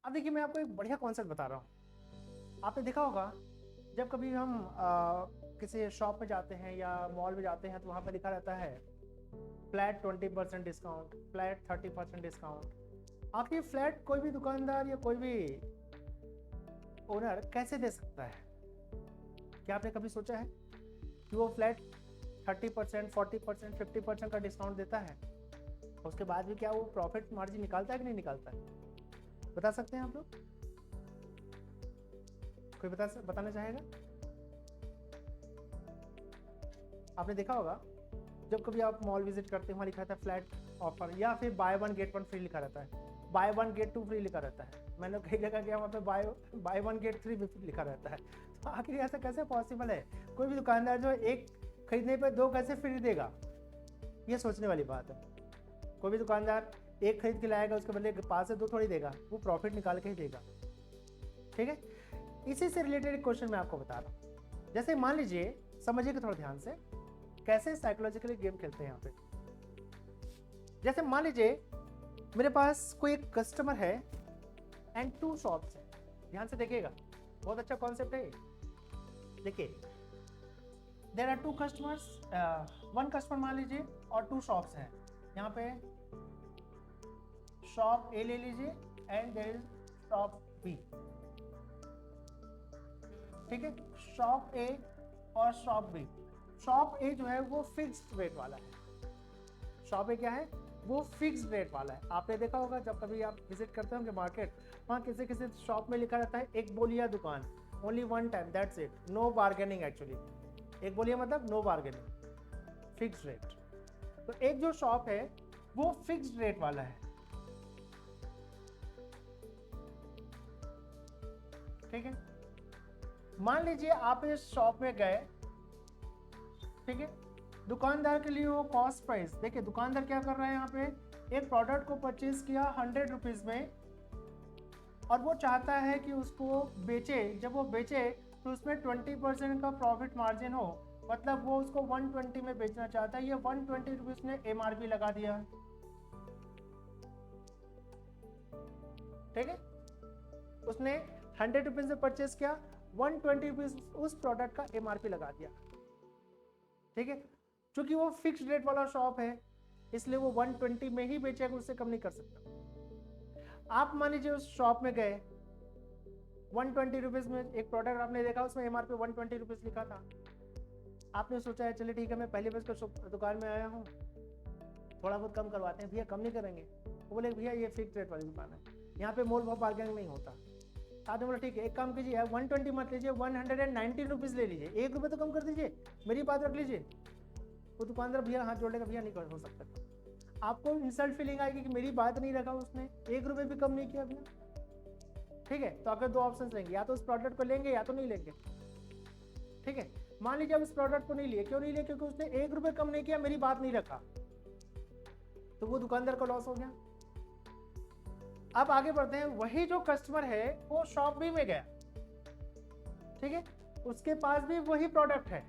अब देखिए मैं आपको एक बढ़िया कॉन्सेप्ट बता रहा हूँ। आपने देखा होगा जब कभी हम किसी शॉप में जाते हैं या मॉल में जाते हैं तो वहाँ पर लिखा रहता है फ्लैट 20% डिस्काउंट, फ्लैट 30% डिस्काउंट। आखिर फ्लैट कोई भी दुकानदार या कोई भी ओनर कैसे दे सकता है? क्या आपने कभी सोचा है कि वो फ्लैट 30%, 40%, 50% का डिस्काउंट देता है? उसके बाद भी क्या वो प्रॉफिट मार्जिन निकालता है कि नहीं निकालता है? बता सकते हैं आप लोग? कोई बताना चाहेगा? आपने देखा होगा जब कभी आप मॉल विजिट करते हैं वहाँ लिखा रहता है फ्लैट ऑफर, या फिर buy one get one free लिखा रहता है, buy one get two free लिखा रहता है। मैंने कई जगह गया वहाँ पे बाय वन गेट थ्री लिखा रहता है। तो आखिर ऐसा कैसे पॉसिबल है? कोई भी दुकानदार जो एक खरीदने पे दो कैसे फ्री देगा? ये सोचने वाली बात है। कोई भी दुकानदार एक खरीद के लाएगा, उसके बदले 5 से 2 थोड़ी देगा, वो प्रॉफिट निकाल के ही देगा। ठीक है, इसी से रिलेटेड एक क्वेश्चन मैं आपको बता रहा हूँ। जैसे मान लीजिए, समझिएगा थोड़ा ध्यान से कैसे साइकोलॉजिकली गेम खेलते हैं यहाँ पे। जैसे मान लीजिए मेरे पास कोई एक कस्टमर है एंड 2 शॉप्स है। ध्यान से देखिएगा, बहुत अच्छा कॉन्सेप्ट है। देखिए, देयर आर 2 कस्टमर्स, 1 कस्टमर मान लीजिए और 2 शॉप्स हैं। यहाँ पे शॉप ए ले लीजिए and there is shop B. ठीक है, शॉप ए और शॉप बी। शॉप ए जो है वो फिक्स्ड रेट वाला है। शॉप ए क्या है? वो फिक्स्ड रेट वाला है। आपने देखा होगा जब कभी आप विजिट करते होंगे मार्केट, वहाँ किसी किसी शॉप में लिखा रहता है एक बोलिया दुकान, only one time, that's it, no bargaining. Actually एक बोलिया मतलब नो बार्गेनिंग, फिक्स्ड रेट। तो एक जो शॉप है वो फिक्स्ड रेट वाला है। ठीक है, मान लीजिए आप इस शॉप में गए, ठीक है, दुकानदार के लिए वो कॉस्ट प्राइस देखिए। दुकानदार क्या कर रहा है, यहाँ पे एक प्रोडक्ट को परचेज किया 100 रुपीज में, और वो चाहता है कि उसको बेचे। जब वो बेचे तो उसमें 20% का प्रॉफिट मार्जिन हो, मतलब वो उसको 120 में बेचना चाहता है। ये 120 रुपीज ने एमआरपी लगा दिया। ठीक है, उसने 100 रुपीज से परचेज किया, 120 रुपीज उस प्रोडक्ट का एमआरपी लगा दिया। ठीक है, क्योंकि वो फिक्स्ड रेट वाला शॉप है इसलिए वो 120 में ही बेचेगा, उससे कम नहीं कर सकता। आप मान लीजिए उस शॉप में गए, 120 रुपीज में एक प्रोडक्ट आपने देखा, उसमें एमआरपी 120 रुपीज लिखा था। आपने सोचा है चलिए ठीक है, मैं पहली बार दुकान में आया हूँ, थोड़ा बहुत कम करवाते हैं। भैया कम नहीं करेंगे? वो बोले भैया ये फिक्स रेट वाली दुकान है, यहाँ पे मोल भाव बार्गेनिंग नहीं होता। आपने बोला ठीक है, एक काम कीजिए, 120 मत लीजिए, 119 रुपीज ले लीजिए, 1 रुपये तो कम कर दीजिए, मेरी बात रख लीजिए। वो दुकानदार भैया हाथ जोड़ेगा, भैया नहीं हो सकता। आपको इंसल्ट फीलिंग आएगी कि मेरी बात नहीं रखा उसने, 1 रुपये भी कम नहीं किया भैया। ठीक है, तो आपके 2 ऑप्शन रहेंगे, या तो उस प्रोडक्ट को लेंगे या तो नहीं लेंगे। ठीक है, मान लीजिए आप इस प्रोडक्ट को नहीं लिए, क्यों नहीं लिए? क्योंकि उसने 1 रुपये कम नहीं किया, मेरी बात नहीं रखा, तो वो दुकानदार का लॉस हो गया। अब आगे बढ़ते हैं, वही जो कस्टमर है वो शॉप बी में गया, ठीक है, उसके पास भी वही प्रोडक्ट है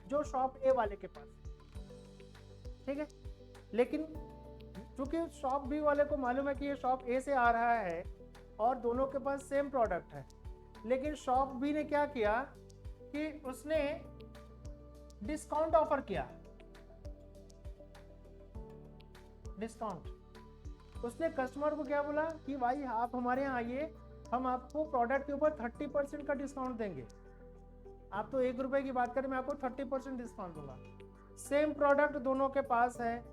जो शॉप ए वाले के पास। ठीक है, लेकिन चूंकि शॉप बी वाले को मालूम है कि ये शॉप ए से आ रहा है और दोनों के पास सेम प्रोडक्ट है, लेकिन शॉप बी ने क्या किया कि उसने डिस्काउंट ऑफर किया। डिस्काउंट, उसने कस्टमर को क्या बोला कि भाई आप हमारे यहाँ आइए, हम आपको प्रोडक्ट के ऊपर 30% का डिस्काउंट देंगे। आप तो 1 रुपए की बात करें, मैं आपको 30% डिस्काउंट दूंगा। सेम प्रोडक्ट दोनों के पास है,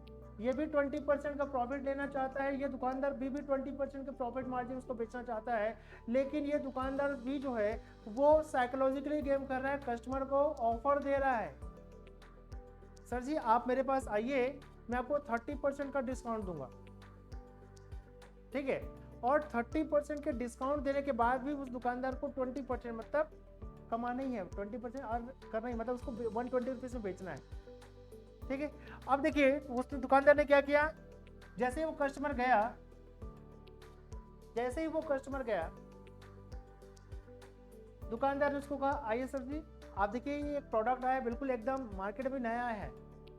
ये भी 20% का प्रॉफिट लेना चाहता है, ये दुकानदार बी भी 20% का प्रॉफिट मार्जिन उसको बेचना चाहता है। लेकिन ये दुकानदार बी जो है वो साइकोलॉजिकली गेम कर रहा है, कस्टमर को ऑफर दे रहा है, सर जी आप मेरे पास आइए, मैं आपको 30% का डिस्काउंट दूंगा। ठीक है, और 30% के डिस्काउंट देने के बाद भी उस दुकानदार को 20% मतलब कमाना ही है, 20% अर्न करना ही, मतलब उसको 120 रुपीज में बेचना है। ठीक है, अब देखिए उस दुकानदार ने क्या किया, जैसे ही वो कस्टमर गया, दुकानदार ने उसको कहा आइए सर जी आप देखिए ये एक प्रोडक्ट आया, बिल्कुल एकदम मार्केट में नया है,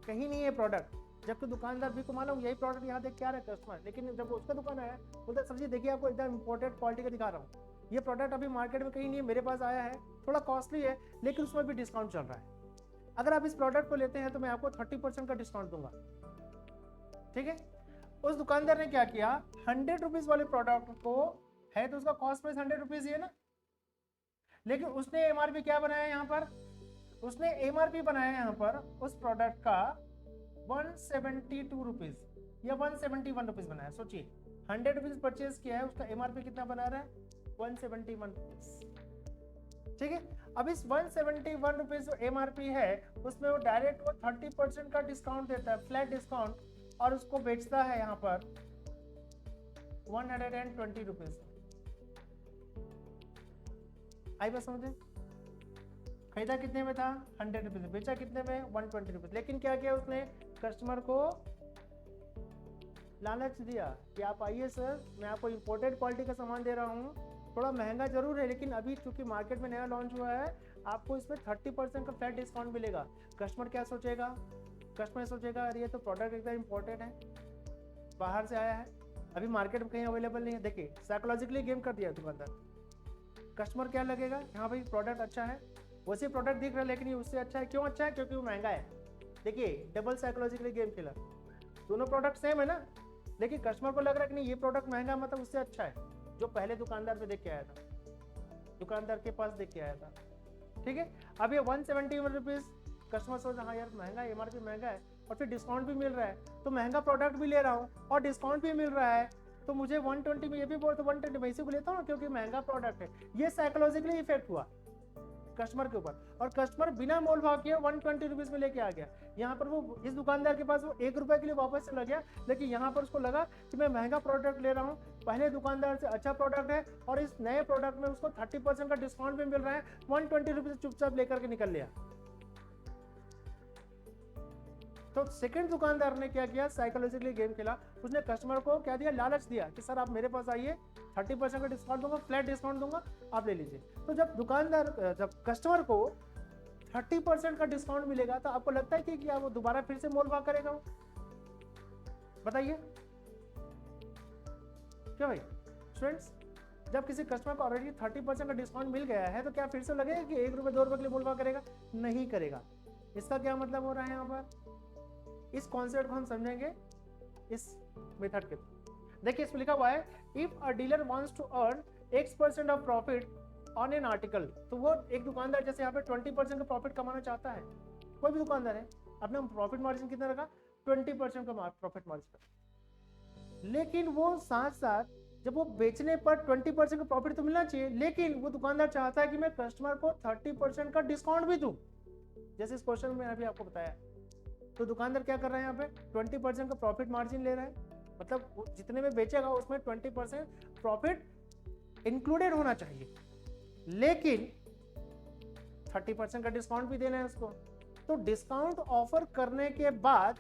कहीं नहीं है प्रोडक्ट, जबकि दुकानदार भी को मालूम यही प्रोडक्ट यहाँ देख क्या रहा है कस्टमर, लेकिन जब उसका दुकान आया बोलता सर जी देखिए आपको एकदम इम्पोर्टेड क्वालिटी का दिखा रहा हूँ, ये प्रोडक्ट अभी मार्केट में कहीं नहीं है, मेरे पास आया है, थोड़ा कॉस्टली है लेकिन उसमें भी डिस्काउंट चल रहा है, अगर आप इस प्रोडक्ट को लेते हैं तो मैं आपको 30% का डिस्काउंट दूंगा। ठीक है, उस दुकानदार ने क्या किया, 100 रुपीज वाले प्रोडक्ट को है तो उसका कॉस्ट प्राइस 100 रुपीज ही है ना, लेकिन उसने एमआरपी क्या बनाया यहाँ पर, उसने एमआरपी बनाया यहाँ पर उस प्रोडक्ट का 172 रुपीज या 171 रुपीज बनाया। सोचिए 100 रुपीज परचेज किया है, उसका एमआरपी कितना बना रहा है 171 रुपीज। ठीक है, अब इस 171 रुपीज जो एमआरपी है उसमें वो डायरेक्ट वो 30% का डिस्काउंट देता है, फ्लैट डिस्काउंट, और उसको बेचता है यहाँ पर 120 रुपीज। आई बात समझे, खरीदा कितने में था 100 रुपीज, बेचा कितने में 120 रुपीज, लेकिन क्या किया उसने, कस्टमर को लालच दिया कि आप आइए सर मैं आपको इंपोर्टेड क्वालिटी का सामान दे रहा हूँ, थोड़ा महंगा जरूर है लेकिन अभी चूंकि मार्केट में नया लॉन्च हुआ है आपको इसमें 30% का फ्लैट डिस्काउंट मिलेगा। कस्टमर क्या सोचेगा, कस्टमर सोचेगा अरे ये तो प्रोडक्ट एकदम इंपॉर्टेंट है, बाहर से आया है, अभी मार्केट में कहीं अवेलेबल नहीं है। देखिए साइकोलॉजिकली गेम कर दिया दुकानदार, कस्टमर क्या लगेगा हाँ भाई प्रोडक्ट अच्छा है, वैसे प्रोडक्ट दिख रहा है लेकिन ये उससे अच्छा है, क्यों अच्छा है, क्योंकि वो महंगा है। देखिए डबल साइकोलॉजिकली गेम खेला, दोनों प्रोडक्ट सेम है ना, लेकिन कस्टमर को लग रहा है कि नहीं ये प्रोडक्ट महंगा मतलब उससे अच्छा है, जो पहले दुकानदार पे देख के आया था, दुकानदार के पास देख के आया था। ठीक है, अब ये 171 रुपीज कस्टमर सोच रहा हाँ यार महंगा है, एमआरपी महंगा है और फिर डिस्काउंट भी मिल रहा है, तो महंगा प्रोडक्ट भी ले रहा हूँ और डिस्काउंट भी मिल रहा है, तो मुझे 120 में ये भी बोल तो 120 में इसी को लेता हूँ क्योंकि महंगा प्रोडक्ट है। ये साइकोलॉजिकली इफेक्ट हुआ कस्टमर के ऊपर, और कस्टमर बिना मोल भाव किए 120 रुपीज में लेके आ गया। यहाँ पर वो इस दुकानदार के पास वो 1 रुपए के लिए वापस चला गया, लेकिन यहाँ पर उसको लगा कि मैं महंगा प्रोडक्ट ले रहा हूँ, पहले दुकानदार से अच्छा प्रोडक्ट है और इस नए प्रोडक्ट में उसको 30% का डिस्काउंट भी मिल रहा है, 120 रुपीज चुपचाप लेकर के निकल लिया। तो सेकंड दुकानदार ने क्या किया, साइकोलॉजिकली गेम खेला, उसने कस्टमर को क्या दिया, लालच दिया कि सर आप मेरे पास आइए 30% का डिस्काउंट दूंगा, फ्लैट डिस्काउंट दूंगा, आप ले लीजिए। तो जब कस्टमर को 30% का डिस्काउंट मिलेगा तो आपको लगता है कि क्या वो दोबारा फिर से मोल भाव करेगा, वो बताइए क्या भाई स्टूडेंट्स, जब किसी कस्टमर को ऑलरेडी 30% का डिस्काउंट मिल गया है तो क्या फिर से लगेगा कि 1 रुपए 2 रुपए के लिए मोल भाव करेगा, नहीं करेगा। इसका क्या मतलब हो रहा है, यहाँ पर इस कॉन्सेप्ट को हम समझेंगे इस मेथड के। देखिए इसमें लिखा हुआ है if a dealer wants to earn X% of profit on an article, तो वो एक दुकानदार जैसे यहाँ पे 20% का प्रॉफिट कमाना चाहता है, कोई भी दुकानदार है, अपने प्रॉफिट मार्जिन कितना रखा 20% का प्रॉफिट मार्जिन, लेकिन वो साथ साथ जब वो बेचने पर 20% का प्रॉफिट तो मिलना चाहिए, लेकिन वो दुकानदार चाहता है कि मैं कस्टमर को 30% का डिस्काउंट भी दूं, जैसे इस क्वेश्चन में अभी आपको बताया। तो दुकानदार क्या कर रहा है, यहाँ पे 20% का प्रॉफिट मार्जिन ले रहा है, मतलब जितने में बेचेगा उसमें 20% प्रॉफिट इंक्लूडेड होना चाहिए, लेकिन 30% का डिस्काउंट भी देना है उसको। तो डिस्काउंट ऑफर करने के बाद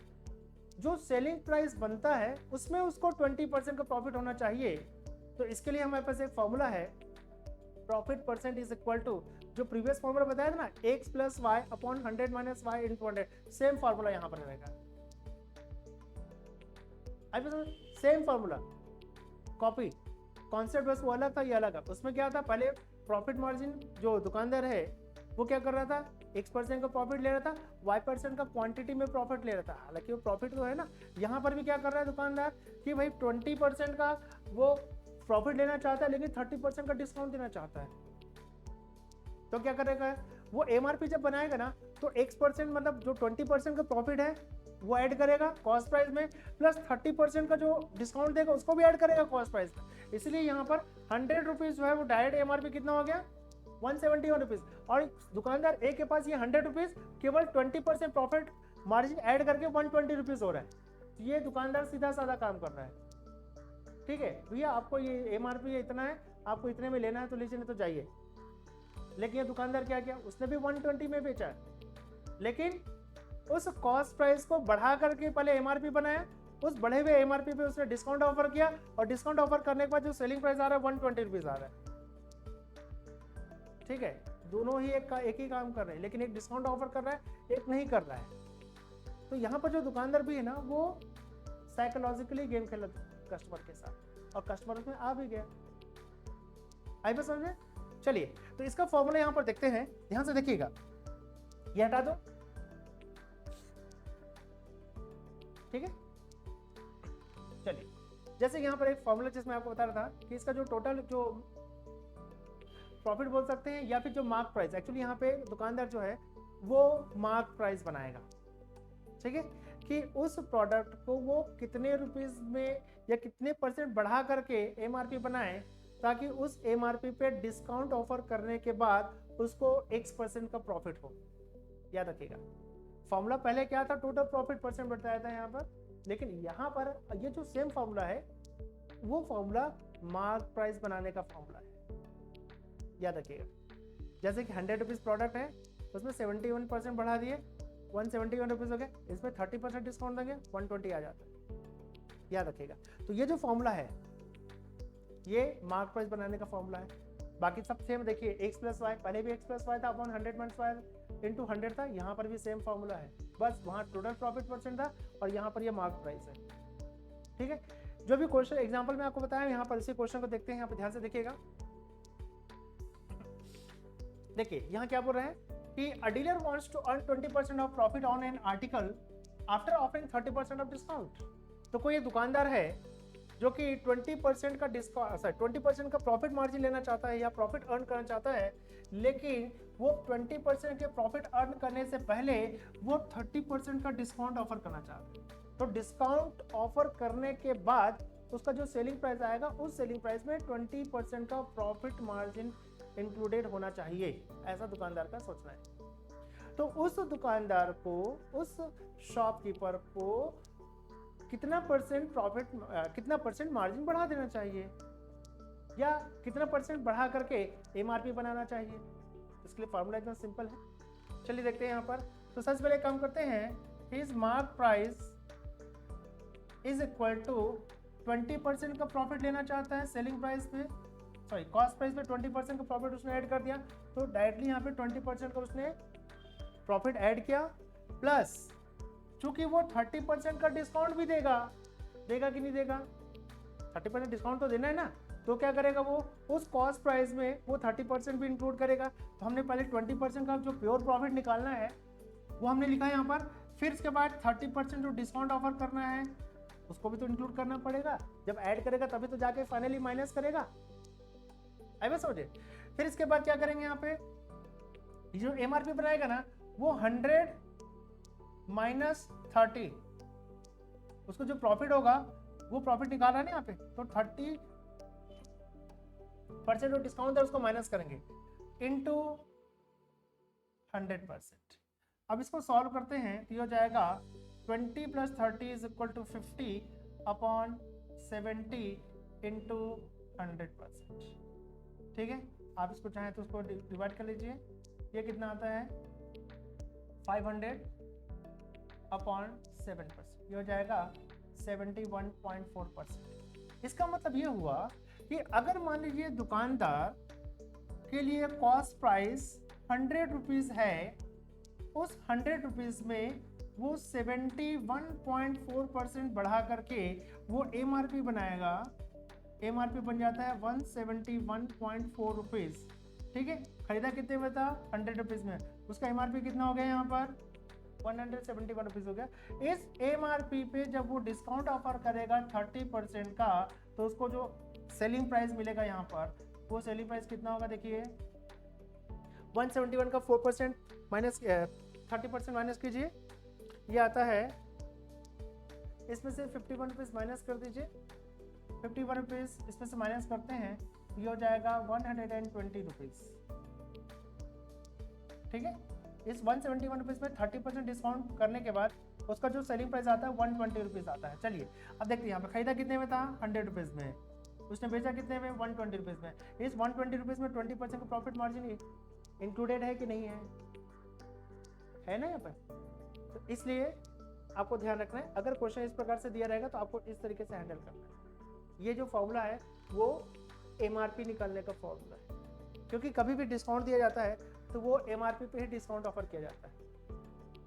जो सेलिंग प्राइस बनता है उसमें उसको 20% का प्रॉफिट होना चाहिए। तो इसके लिए हमारे पास एक फॉर्मूला है, profit percent is equal to, जो प्रीवियस फॉर्मूला बताया था ना, x plus y upon 100 minus y into 100, same formula यहाँ पर रहेगा, सेम फॉर्मूला कॉपी, कॉन्सेप्ट बस वो अलग था, ये अलग है। उसमें क्या था, पहले प्रॉफिट मार्जिन जो दुकानदार है वो क्या कर रहा था, X% का प्रॉफिट ले रहा था, Y% का क्वांटिटी में प्रॉफिट ले रहा था, हालांकि वो प्रॉफिट तो है ना। यहाँ पर भी क्या कर रहा है दुकानदार कि भाई 20% का वो प्रॉफिट लेना चाहता है लेकिन 30% का डिस्काउंट देना चाहता है, तो क्या करेगा वो एमआरपी जब बनाएगा ना तो X% मतलब जो 20% का प्रॉफिट है वो ऐड करेगा कॉस्ट प्राइस में, प्लस 30% का जो डिस्काउंट देगा उसको भी ऐड करेगा कॉस्ट प्राइस में। इसलिए यहाँ पर 100 रुपीज जो है वो डायरेक्ट एमआरपी कितना हो गया 171 रुपीज, और दुकानदार ए के पास ये 100 रुपीज केवल 20% प्रॉफिट मार्जिन ऐड करके 120 रुपीज हो रहा है। तो ये दुकानदार सीधा साधा काम कर रहा है, ठीक है भैया आपको ये एमआरपी इतना है, आपको इतने में लेना है तो लीजिए, नहीं तो जाइए। लेकिन ये दुकानदार क्या किया, उसने भी 120 में बेचा है, लेकिन उस कॉस्ट प्राइस को बढ़ा करके पहले एमआरपी बनाया, उस बढ़े हुए एमआरपी पे उसने डिस्काउंट ऑफर किया, और डिस्काउंट ऑफर करने के बाद जो सेलिंग प्राइस आ रहा है 120 रुपीज आ रहा है, ठीक है। दोनों ही एक ही काम कर रहे हैं, लेकिन एक डिस्काउंट ऑफर कर रहा है, एक नहीं कर रहा है। तो यहाँ पर जो दुकानदार भी है ना वो साइकोलॉजिकली गेम खेला कस्टमर के साथ और कस्टमर उसमें आ भी गया। आई बात समझ में? चलिए तो इसका फॉर्मूला यहाँ पर देखते हैं, ध्यान से देखिएगा, ये हटा दो, ठीक है। चलिए जैसे यहाँ पर एक फॉर्मूला जिसमें आपको बता रहा था कि इसका जो टोटल जो प्रॉफिट बोल सकते हैं या फिर जो मार्क प्राइस, एक्चुअली यहाँ पे दुकानदार जो है वो मार्क प्राइस बनाएगा, ठीक है, कि उस प्रोडक्ट को वो कितने रुपीस में या कितने % बढ़ा करके एमआरपी बनाए ताकि उस एमआरपी पे डिस्काउंट ऑफर करने के बाद उसको x% का प्रॉफिट हो। याद रखिएगा फॉर्मूला पहले क्या था, टोटल प्रॉफिट % बताया था यहाँ पर, लेकिन यहाँ पर ये जो सेम फॉर्मूला है वो फॉर्मूला मार्क प्राइस बनाने का फॉर्मूला है। याद रखिएगा जैसे कि 100 रुपीज़ प्रोडक्ट है उसमें 71% बढ़ा दिए, 171 रुपीज़ हो गए, इसमें 30% डिस्काउंट देंगे 120 आ जाता है। याद रखिएगा तो ये जो फॉर्मूला है ये मार्क प्राइस बनाने का फॉर्मूला है। बाकी सब सेम देखिए, x + y, पहले भी x + y था अपॉन 100 - 5 × 100 था, यहाँ पर भी सेम फॉर्मूला है, बस वहाँ टोटल प्रॉफिट % था और यहाँ पर ये मार्क प्राइस है, ठीक है। जो भी क्वेश्चन एग्जांपल में आपको बताया यहाँ पर इसी क्वेश्चन को देखते हैं, यहाँ पर ध्यान से देखिएगा। देखिए यहाँ क्या बोल रहे हैं कि a dealer wants to earn 20% of profit on an article after offering 30% of discount. तो कोई दुकानदार है जो कि 20% का डिस्काउंट 20% का प्रॉफिट मार्जिन लेना चाहता है या प्रॉफिट अर्न करना चाहता है, लेकिन वो 20% के प्रॉफिट अर्न करने से पहले वो 30% का डिस्काउंट ऑफर करना चाहता है। तो डिस्काउंट ऑफर करने के बाद उसका जो सेलिंग प्राइस आएगा उस सेलिंग प्राइस में 20% का प्रॉफिट मार्जिन इंक्लूडेड होना चाहिए, ऐसा दुकानदार का सोचना है। तो उस दुकानदार को, उस शॉपकीपर को कितना % प्रॉफिट, कितना % मार्जिन बढ़ा देना चाहिए या कितना % बढ़ा करके एमआरपी बनाना चाहिए। इसके लिए फॉर्मूला एकदम सिंपल है, चलिए देखते हैं यहाँ पर। तो सबसे पहले काम करते हैं, his mark price is equal to 20% का प्रॉफिट लेना चाहता है सेलिंग प्राइस पे, सॉरी कॉस्ट प्राइस पे 20% का प्रॉफिट उसने ऐड कर दिया, तो डायरेक्टली यहाँ पे 20% का उसने प्रॉफिट ऐड किया, प्लस चूंकि वो 30% का डिस्काउंट भी देगा कि नहीं देगा, 30% डिस्काउंट तो देना है ना, तो क्या करेगा वो उस कॉस्ट प्राइस में वो 30% भी इंक्लूड करेगा। तो हमने पहले 20% का जो प्योर प्रॉफिट निकालना है वो हमने लिखा है यहाँ पर, फिर इसके बाद 30% जो डिस्काउंट ऑफर करना है उसको भी तो इंक्लूड करना पड़ेगा, जब ऐड करेगा तभी तो जाके फाइनली माइनस करेगा। आई बस समझे। फिर इसके बाद क्या करेंगे, यहाँ पे जो एमआरपी बनाएगा ना वो 100 - 30, उसको जो प्रॉफिट होगा वो प्रॉफिट निकाल रहा है ना यहाँ पे, तो 30% जो डिस्काउंट है उसको माइनस करेंगे इनटू 100%। अब इसको सॉल्व करते हैं तो ये हो जाएगा 20 + 30 = 50 अपॉन 70 × 100%, ठीक है। आप इसको चाहें तो उसको डिवाइड कर लीजिए, ये कितना आता है 500 अपॉन 7%, ये हो जाएगा 71.4%। इसका मतलब ये हुआ कि अगर मान लीजिए दुकानदार के लिए कॉस्ट प्राइस 100 रुपीज़ है, उस 100 रुपीज़ में वो 71.4% बढ़ा करके वो एमआरपी बनाएगा, एमआरपी बन जाता है 171.4 रुपीज़, ठीक है। खरीदा कितने में था 100 रुपीज़ में, उसका एमआरपी कितना हो गया यहाँ पर 171 रुपीज़ हो गया। इस एमआरपी पे जब वो डिस्काउंट ऑफर करेगा 30% का, तो उसको जो सेलिंग प्राइस मिलेगा यहाँ पर, वो सेलिंग प्राइस कितना होगा देखिए 171 का 4% माइनस 30% माइनस कीजिए, ये आता है, इसमें से 51 रुपीज़ माइनस कर दीजिए, 51 रुपीज़ इसमें से माइनस करते हैं, ये हो जाएगा 120 रुपीज़, ठीक है। इस 171 रुपीज़ में 30% डिस्काउंट करने के बाद उसका जो सेलिंग प्राइस आता है 120 रुपीज़ आता है। चलिए अब देखते हैं यहाँ पे खरीदा कितने में था 100 रुपीज़ में, उसने बेचा कितने में 120 रुपीज़ में। इस 120 रुपीज़ में 20% का प्रॉफिट मार्जिन इंक्लूडेड है कि नहीं है ना यहाँ पर। तो इसलिए आपको ध्यान रखना है, अगर क्वेश्चन इस प्रकार से दिया रहेगा तो आपको इस तरीके से हैंडल करना है। ये जो फॉर्मूला है वो एमआरपी निकालने का फॉर्मूला है, क्योंकि कभी भी डिस्काउंट दिया जाता है तो वो एमआरपी पे ही डिस्काउंट ऑफर किया जाता है,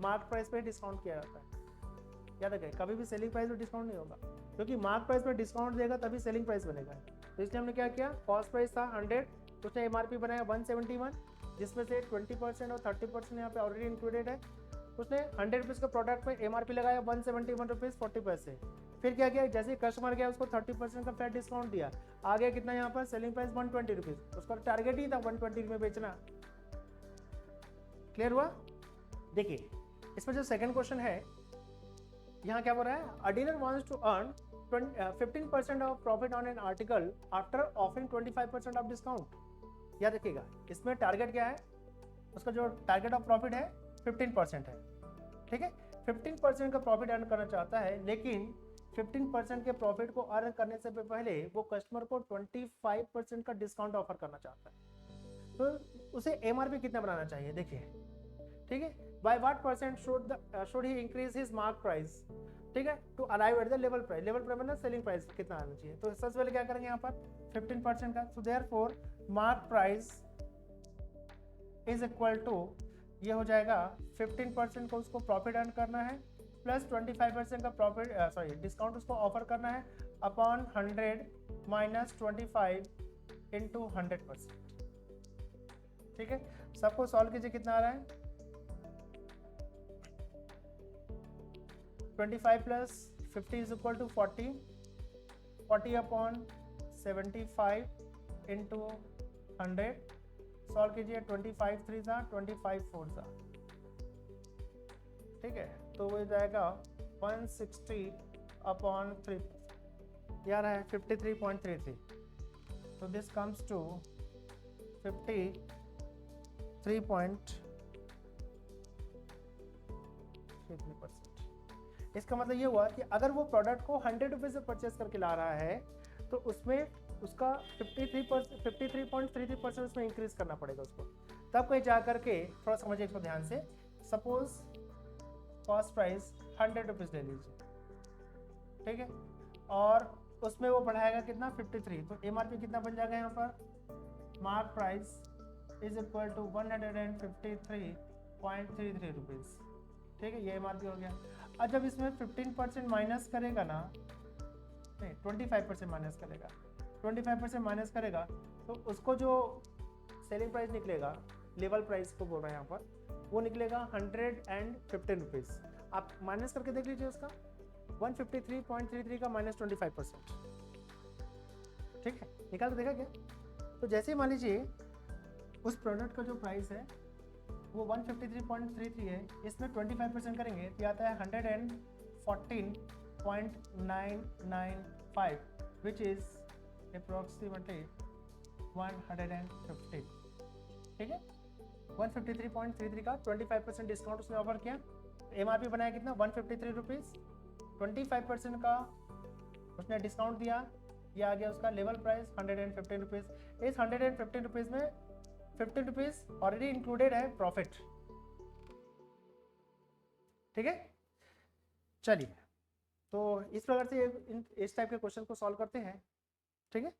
मार्क प्राइस पे ही डिस्काउंट किया जाता है। याद रखें, कभी भी सेलिंग प्राइस में डिस्काउंट नहीं होगा, क्योंकि मार्क प्राइस में डिस्काउंट देगा तभी सेलिंग प्राइस बनेगा। तो इसलिए हमने क्या किया, कॉस्ट प्राइस था 100, उसने एमआरपी बनाया 171, जिसमें से 20% और 30% यहाँ पे ऑलरेडी इंक्लूडेड है। उसने 100 रुपीज़ का प्रोडक्ट पे एमआरपी लगाया 171 रुपीज़ 40 पैसे। फिर क्या किया, जैसे ही कस्टमर गया उसको 30% का फ्लैट डिस्काउंट दिया, आ गया कितना यहाँ पर, सेलिंग प्राइस 120 रुपीज़, उसका टारगेट ही था 120 में बेचना। क्लियर हुआ? देखिए इसमें जो सेकंड क्वेश्चन है, यहाँ क्या बोल रहा है, a dealer wants to earn 15% of profit on an article after offering 25% of discount. याद रखिएगा, इसमें टारगेट क्या है, उसका जो टारगेट ऑफ प्रॉफिट है 15% है, ठीक है। 15% का प्रॉफिट अर्न करना चाहता है, लेकिन 15% के प्रॉफिट को अर्न करने से पहले वो कस्टमर को 25% का डिस्काउंट ऑफर करना चाहता है। तो उसे एमआरपी कितना बनाना चाहिए, देखिए, ठीक है। By what percent should he increase his mark price, ठीक है, to arrive at the level price. Level price मतलब सेलिंग प्राइस कितना आना चाहिए। तो सबसे पहले क्या करेंगे यहाँ पर 15% का, so therefore mark price is equal to, ये हो जाएगा 15% को उसको प्रॉफिट अर्न करना है प्लस 25% का प्रॉफिट डिस्काउंट उसको ऑफर करना है अपॉन 100 माइनस 25 इंटू 100%, ठीक है। सबको सॉल्व कीजिए, कितना आ रहा है, 25 plus 50 is equal to 40, 40 upon 75 into 100, solve कीजिए, 25 3 सा 25 4 सा, ठीक है। तो वो जाएगा 160 अपॉन 3, यार है 53.33, तो दिस कम्स टू 53.33%। इसका मतलब ये हुआ कि अगर वो प्रोडक्ट को 100 रुपये से परचेस करके ला रहा है तो उसमें उसका 53.33% उसमें इंक्रीज करना पड़ेगा उसको। तब कहीं जा करके, थोड़ा समझिए इसको ध्यान से, सपोज कॉस्ट प्राइस 100 रुपीज़ ले लीजिए, ठीक है, और उसमें वो बढ़ाएगा कितना 53, तो एमआरपी कितना बन जाएगा यहाँ पर, mark price is equal to 153.33 rupees, ठीक है, ये एमआरपी हो गया। अब जब इसमें 15% माइनस करेगा ना, नहीं 25% माइनस करेगा, 25% माइनस करेगा तो उसको जो सेलिंग प्राइस निकलेगा, लेवल प्राइस को बोल रहे हैं यहाँ पर, वो निकलेगा 115 रुपीज़। आप माइनस करके देख लीजिए उसका 153.33 का माइनस 25%, ठीक है, निकाल के देखा क्या। तो जैसे मान लीजिए उस प्रोडक्ट का जो प्राइस है वो 153.33 है, इसमें 25% करेंगे तो आता है 114.995 विच इज़ अप्रॉक्सीमेटली 115, ठीक है। 153.33 का 25% डिस्काउंट उसने ऑफर किया, एमआरपी बनाया कितना 153 रुपीज़, 25% का उसने डिस्काउंट दिया, ये आ गया उसका लेवल प्राइस 115 रुपीज़। इस 115 रुपीज़ में 15 रुपीज़ ऑलरेडी इंक्लूडेड है प्रॉफिट, ठीक है। चलिए, तो इस प्रकार से इस टाइप के क्वेश्चन को सॉल्व करते हैं, ठीक है।